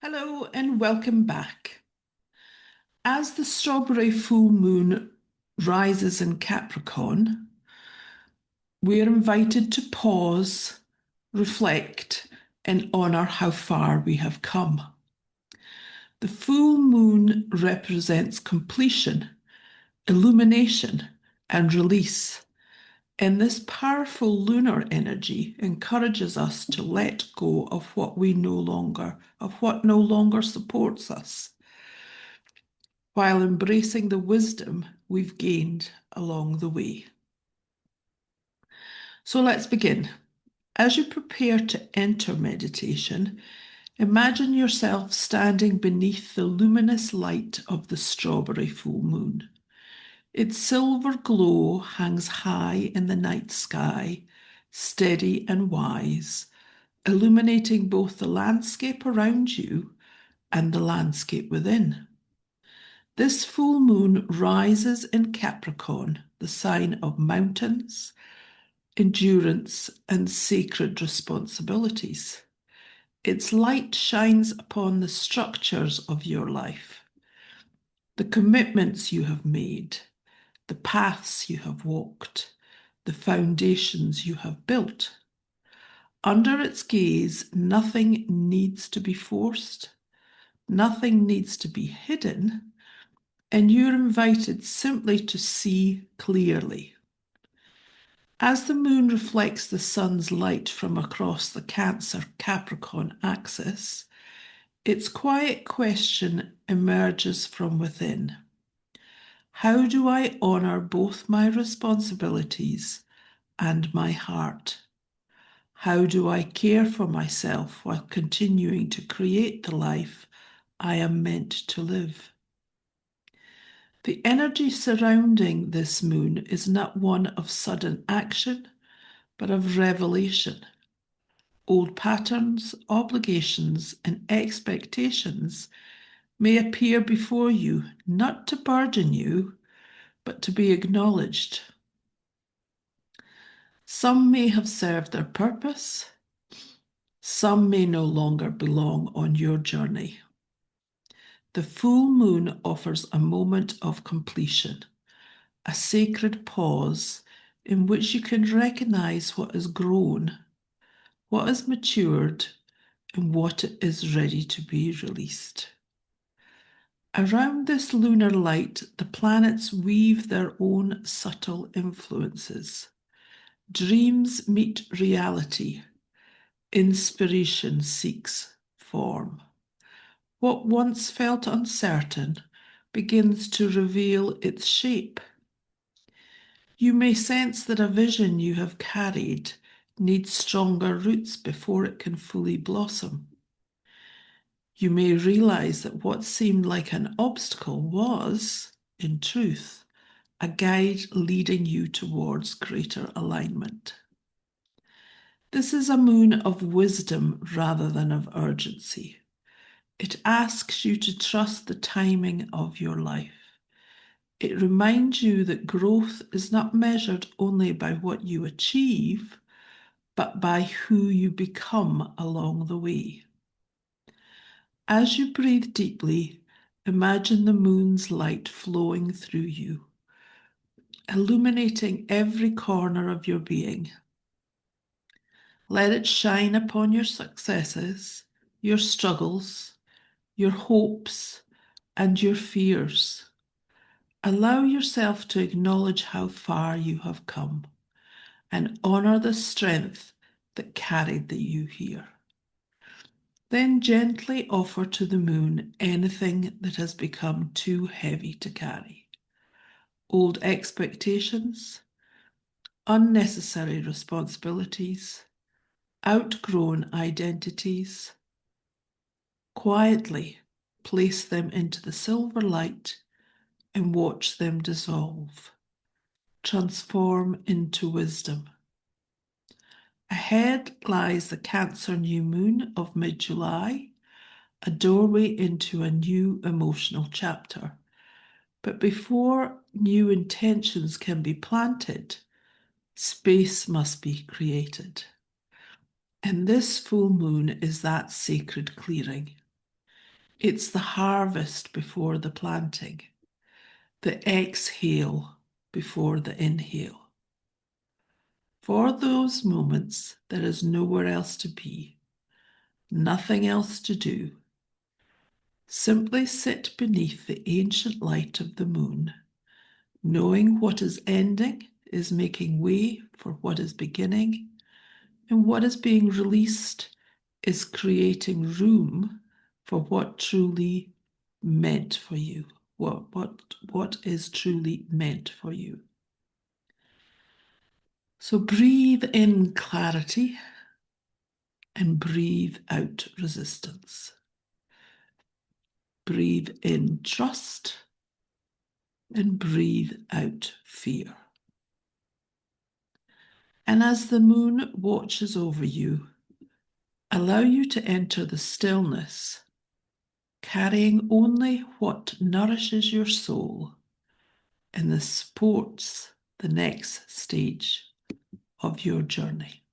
Hello and welcome back. As the strawberry full moon rises in Capricorn, we're invited to pause, reflect, and honour how far we have come. The full moon represents completion, illumination, and release. And this powerful lunar energy encourages us to let go of what no longer supports us, while embracing the wisdom we've gained along the way. So let's begin. As you prepare to enter meditation, imagine yourself standing beneath the luminous light of the strawberry full moon. Its silver glow hangs high in the night sky, steady and wise, illuminating both the landscape around you and the landscape within. This full moon rises in Capricorn, the sign of mountains, endurance, and sacred responsibilities. Its light shines upon the structures of your life, the commitments you have made, the paths you have walked, the foundations you have built. Under its gaze, nothing needs to be forced, nothing needs to be hidden, and you're invited simply to see clearly. As the moon reflects the sun's light from across the Cancer-Capricorn axis, its quiet question emerges from within. How do I honour both my responsibilities and my heart? How do I care for myself while continuing to create the life I am meant to live? The energy surrounding this moon is not one of sudden action, but of revelation. Old patterns, obligations, and expectations may appear before you, not to burden you, but to be acknowledged. Some may have served their purpose, some may no longer belong on your journey. The full moon offers a moment of completion, a sacred pause in which you can recognize what has grown, what has matured, and what is ready to be released. Around this lunar light, the planets weave their own subtle influences. Dreams meet reality. Inspiration seeks form. What once felt uncertain begins to reveal its shape. You may sense that a vision you have carried needs stronger roots before it can fully blossom. You may realize that what seemed like an obstacle was, in truth, a guide leading you towards greater alignment. This is a moon of wisdom rather than of urgency. It asks you to trust the timing of your life. It reminds you that growth is not measured only by what you achieve, but by who you become along the way. As you breathe deeply, imagine the moon's light flowing through you, illuminating every corner of your being. Let it shine upon your successes, your struggles, your hopes, and your fears. Allow yourself to acknowledge how far you have come and honour the strength that carried you here. Then gently offer to the moon anything that has become too heavy to carry. Old expectations, unnecessary responsibilities, outgrown identities. Quietly place them into the silver light and watch them dissolve, transform into wisdom. Ahead lies the Cancer new moon of mid-July, a doorway into a new emotional chapter. But before new intentions can be planted, space must be created. And this full moon is that sacred clearing. It's the harvest before the planting, the exhale before the inhale. For those moments, there is nowhere else to be, nothing else to do. Simply sit beneath the ancient light of the moon, knowing what is ending is making way for what is beginning, and what is being released is creating room for what truly meant for you, what is truly meant for you. So breathe in clarity and breathe out resistance. Breathe in trust and breathe out fear. And as the moon watches over you, allow you to enter the stillness, carrying only what nourishes your soul and that supports the next stage of your journey.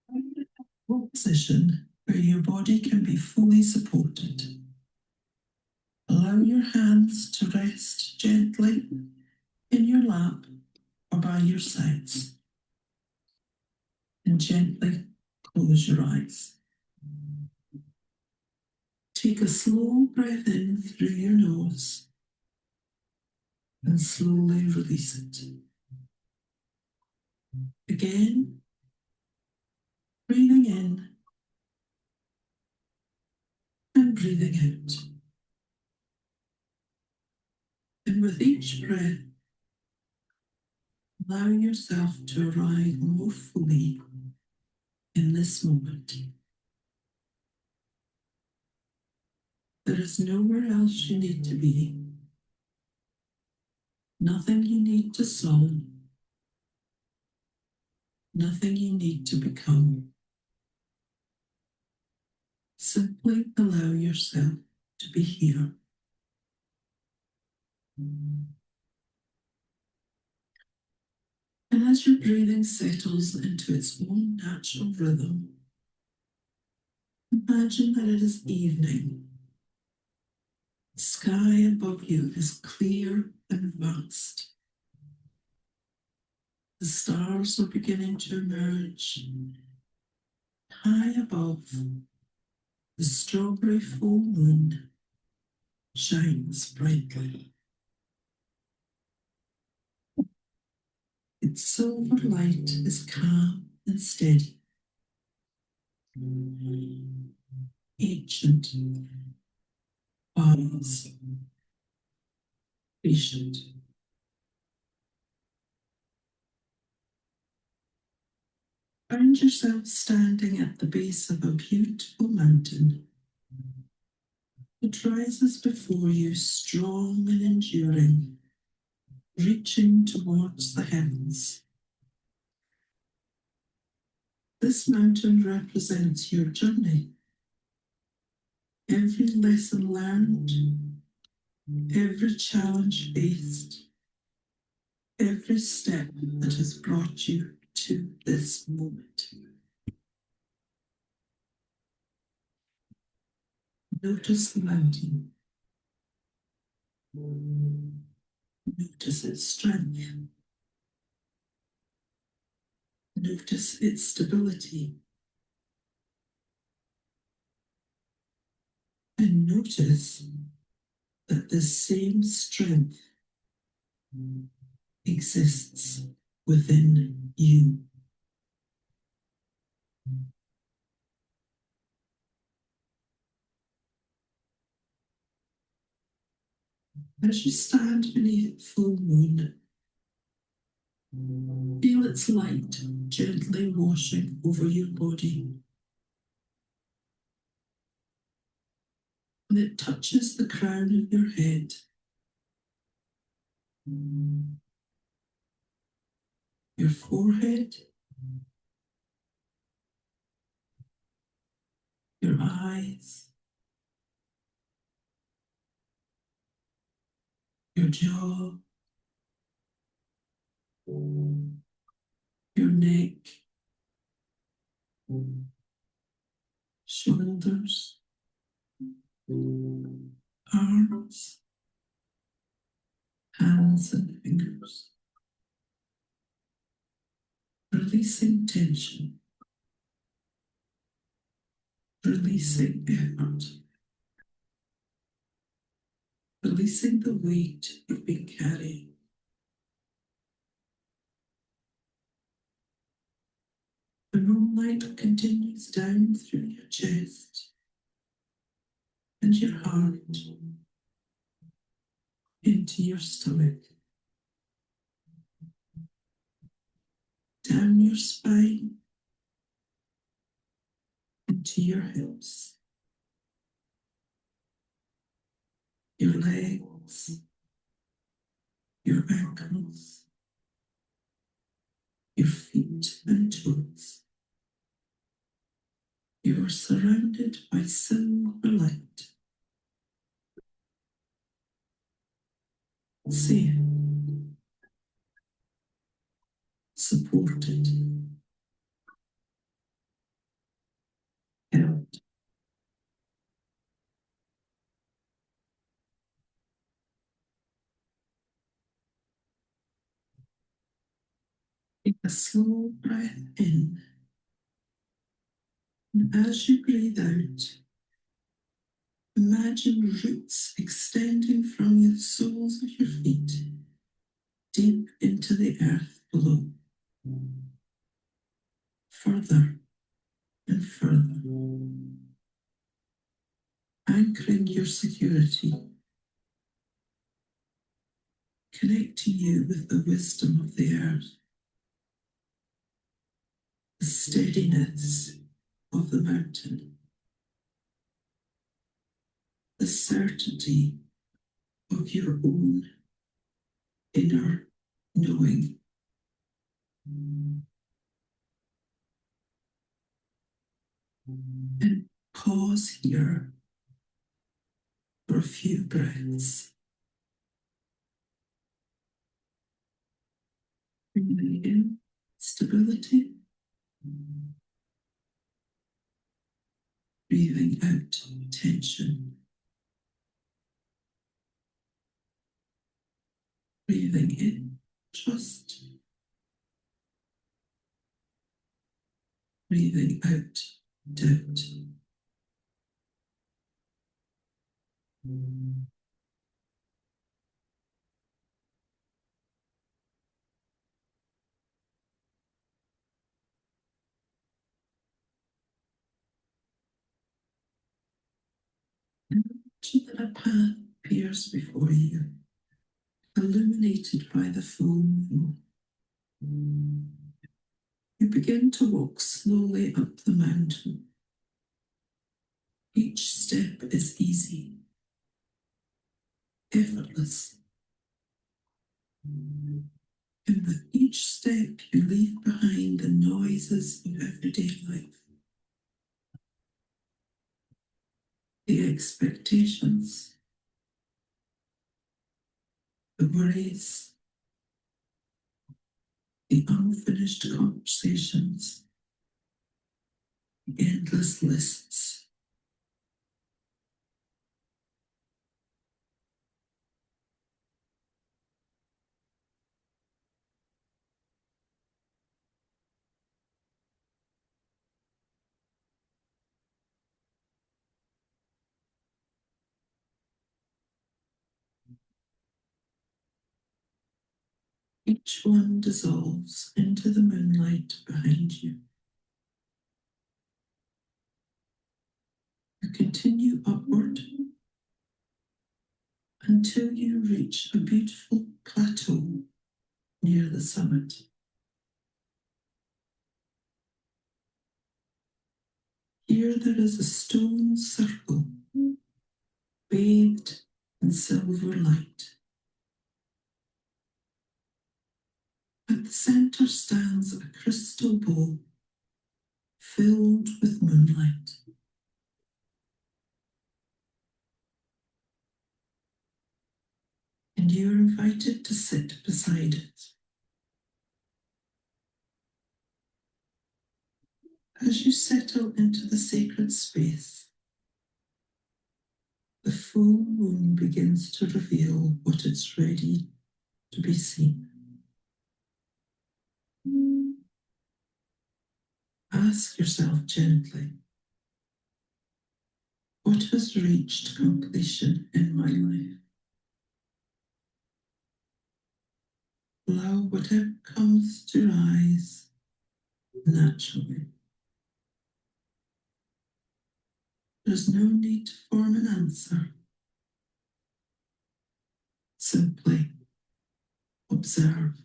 Find a position where your body can be fully supported. Allow your hands to rest gently in your lap or by your sides, and gently close your eyes. Take a slow breath in through your nose and slowly release it. Again, breathing in and breathing out. And with each breath, allow yourself to arrive more fully in this moment. There is nowhere else you need to be, nothing you need to solve, nothing you need to become. Simply allow yourself to be here. And as your breathing settles into its own natural rhythm, imagine that it is evening. The sky above you is clear and vast. The stars are beginning to emerge. High above, the strawberry full moon shines brightly. Its silver light is calm and steady, ancient, wise, patient. Find yourself standing at the base of a beautiful mountain. It rises before you, strong and enduring, reaching towards the heavens. This mountain represents your journey. Every lesson learned, every challenge faced, every step that has brought you to this moment. Notice the mountain. Notice its strength. Notice its stability. And notice that the same strength exists within you. As you stand beneath the full moon, feel its light gently washing over your body. And it touches the crown of your head, your forehead, your eyes, your jaw, neck, shoulders, arms, hands and fingers, releasing tension, releasing effort, releasing the weight you've been carrying. The moonlight continues down through your chest and your heart into your stomach, down your spine, into your hips, your legs, your ankles, your feet and toes. You are surrounded by silver light, safe, supported, held. Take a slow breath in, and as you breathe out, imagine roots extending from the soles of your feet deep into the earth below, further and further, anchoring your security, connecting you with the wisdom of the earth, the steadiness of the mountain, the certainty of your own inner knowing. And pause here for a few breaths. Breathing in stability, breathing out tension, breathing in trust, breathing out doubt. Imagine that a path appears before you, illuminated by the full moon. You begin to walk slowly up the mountain. Each step is easy, effortless. And with each step, you leave behind the noises of everyday life, the expectations, the worries, the unfinished conversations, the endless lists. Each one dissolves into the moonlight behind you. You continue upward until you reach a beautiful plateau near the summit. Here there is a stone circle bathed in silver light. At the center stands a crystal bowl filled with moonlight. And you're invited to sit beside it. As you settle into the sacred space, the full moon begins to reveal what it's ready to be seen. Ask yourself gently, what has reached completion in my life? Allow whatever comes to rise naturally. There's no need to form an answer. Simply observe.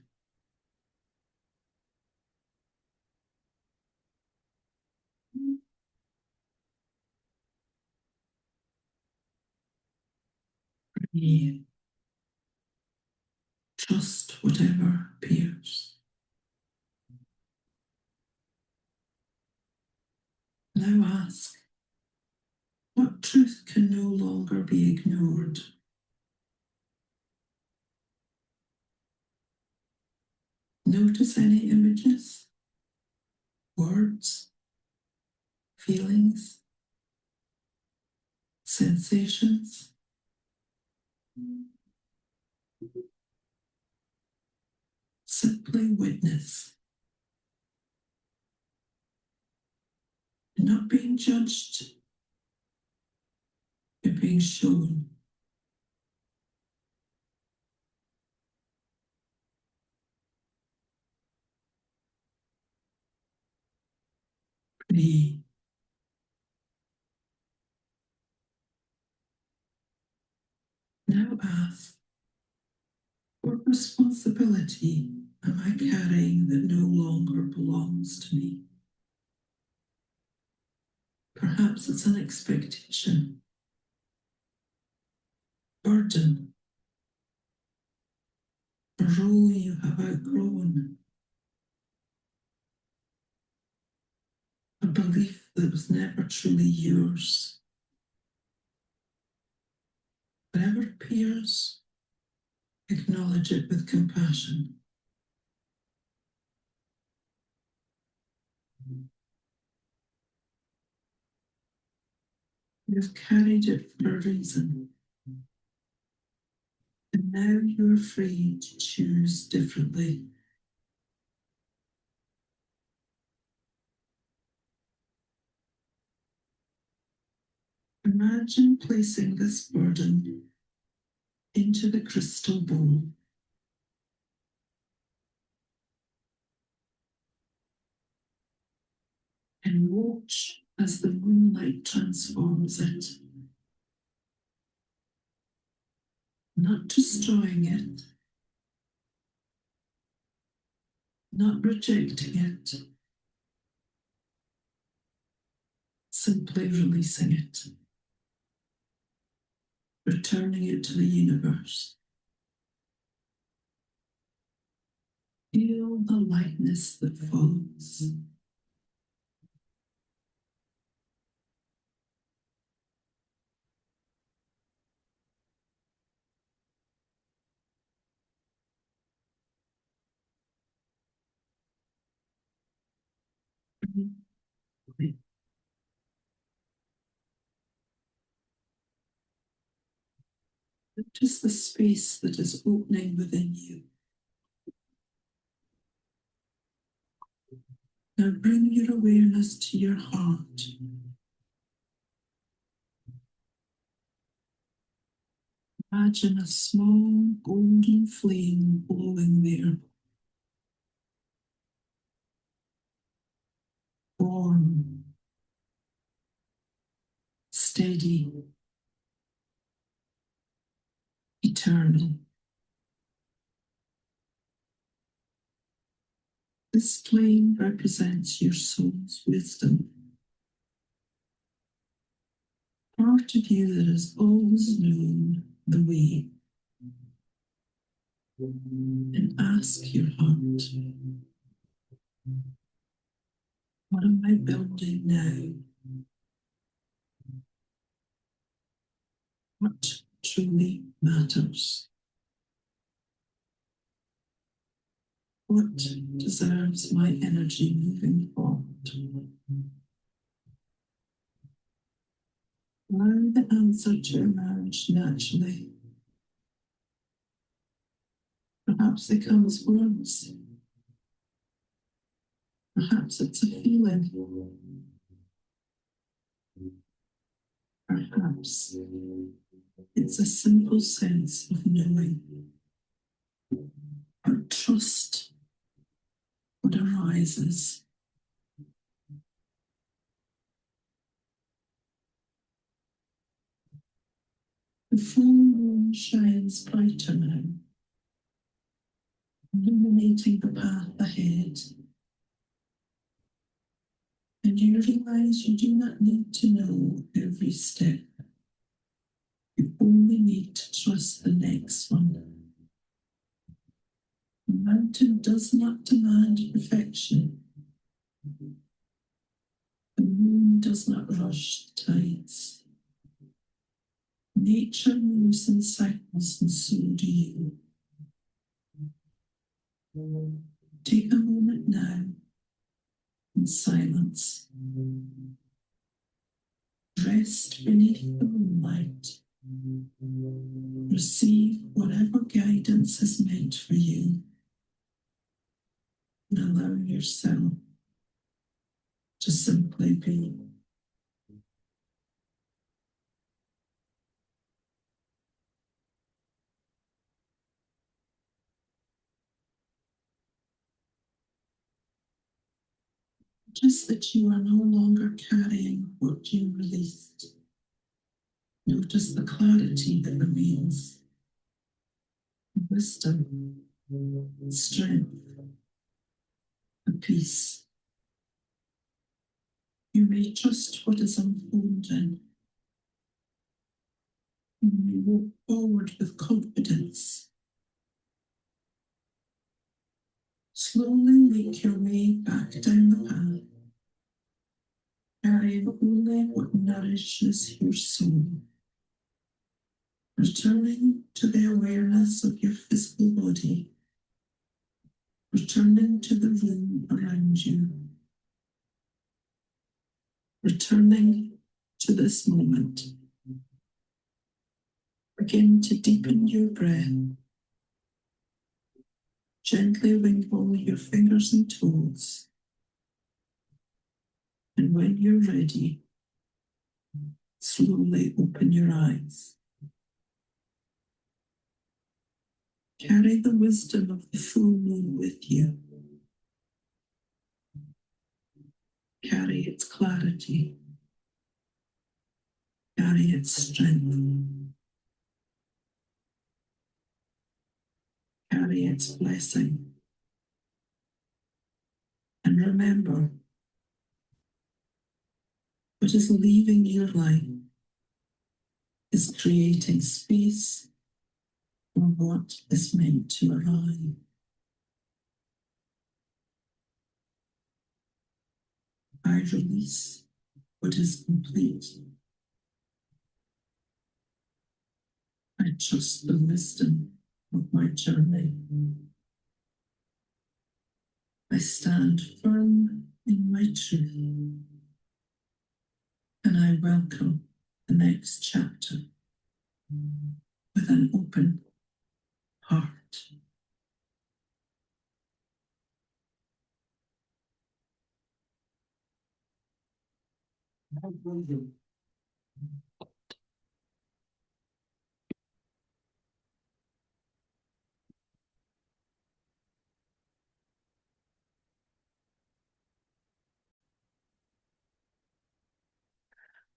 Breathe. Trust whatever appears. Now ask, what truth can no longer be ignored? Notice any images, words, feelings, sensations. Simply witness. You're not being judged, you're being shown. Breathe. Now ask, what responsibility am I carrying that no longer belongs to me? Perhaps it's an expectation, burden, a role you have outgrown, a belief that was never truly yours. Whatever appears, acknowledge it with compassion. You've carried it for a reason, and now you're free to choose differently. Imagine placing this burden into the crystal bowl. And watch as the moonlight transforms it, not destroying it, not rejecting it, simply releasing it, returning it to the universe. Feel the lightness that follows. Notice the space that is opening within you. Now bring your awareness to your heart. Imagine a small golden flame glowing there. Warm, steady, eternal. This flame represents your soul's wisdom. Part of you that has always known the way. And ask your heart, what am I building now? What truly matters? What deserves my energy moving forward? Allow the answer to emerge naturally. Perhaps they come as words. Perhaps it's a feeling. Perhaps it's a simple sense of knowing or trust what arises. The full moon shines brighter now, illuminating the path ahead. And you realize you do not need to know every step. You only need to trust the next one. The mountain does not demand perfection. The moon does not rush the tides. Nature moves in cycles, and so do you. Take a moment now in silence. Rest beneath the moonlight. Receive whatever guidance is meant for you. And allow yourself to simply be. Just that you are no longer carrying what you released. Notice the clarity that remains. Wisdom, strength, and peace. You may trust what is unfolding. You may walk forward with confidence. Slowly make your way back down the path, carrying only what nourishes your soul. Returning to the awareness of your physical body. Returning to the room around you. Returning to this moment. Begin to deepen your breath. Gently wiggle your fingers and toes. And when you're ready, slowly open your eyes. Carry the wisdom of the full moon with you. Carry its clarity. Carry its strength. Carry its blessing. And remember, what is leaving your life is creating space for what is meant to arrive. I release what is complete. I trust the wisdom of my journey. I stand firm in my truth, and I welcome the next chapter with an open heart.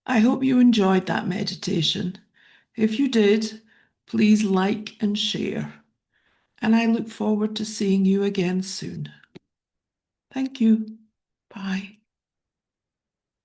I hope you enjoyed that meditation. If you did, please like and share. And I look forward to seeing you again soon. Thank you. Bye.